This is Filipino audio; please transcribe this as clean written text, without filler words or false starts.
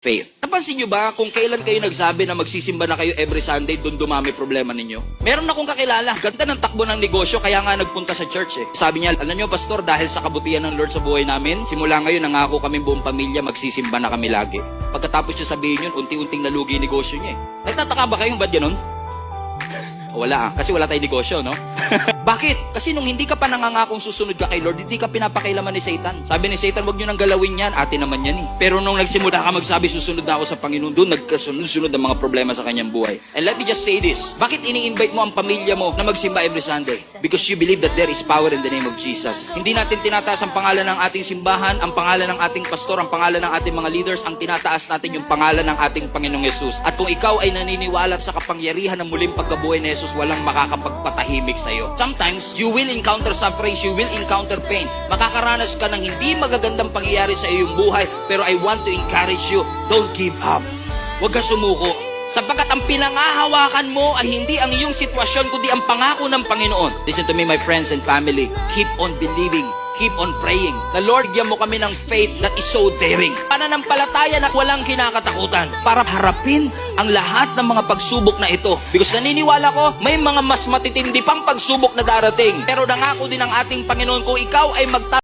faith. Napansin nyo ba kung kailan kayo nagsabi na magsisimba na kayo every Sunday, doon dumami problema ninyo? Meron akong kakilala, ganda ng takbo ng negosyo, kaya nga nagpunta sa church eh. Sabi niya, alam nyo pastor, dahil sa kabutihan ng Lord sa buhay namin, simula ngayon nangako kami buong pamilya, magsisimba na kami lagi. Pagkatapos niya sabihin yun, unti-unting nalugi yung negosyo niya eh. Nagtataka ba kayong ba't ganun? Wala kasi wala tayong negosyo, no? Bakit? Kasi nung hindi ka pa nangangakong susunod ka kay Lord, hindi ka pinapakailaman ni Satan. Sabi ni Satan, wag nyo nang galawin yan, atin naman yan eh. Pero nung nagsimula ka magsabi, susunod na ako sa Panginoon, doon nagkasunod-sunod ang mga problema sa kanyang buhay. And let me just say this, bakit ini-invite mo ang pamilya mo na magsimba every Sunday? Because you believe that there is power in the name of Jesus. Hindi natin tinataas ang pangalan ng ating simbahan, ang pangalan ng ating pastor, ang pangalan ng ating mga leaders, ang tinataas natin yung pangalan ng ating Panginoong Jesus. At kung ikaw ay naniniwala sa kapangyarihan ng muling pagkabuhay ni Jesus, walang makakapagpatahimik sa'yo. Sometimes, you will encounter suffering, you will encounter pain. Makakaranas ka ng hindi magagandang pangyayari sa iyong buhay, pero I want to encourage you, don't give up. Huwag ka sumuko. Sapagkat ang pinangahawakan mo ay hindi ang iyong sitwasyon, kundi ang pangako ng Panginoon. Listen to me, my friends and family. Keep on believing. Keep on praying. The Lord, bigyan mo kami ng faith that is so daring. Pananampalataya na walang kinakatakutan para harapin ang lahat ng mga pagsubok na ito. Because naniniwala ko, may mga mas matitindi pang pagsubok na darating. Pero nangako din ang ating Panginoon, kung ikaw ay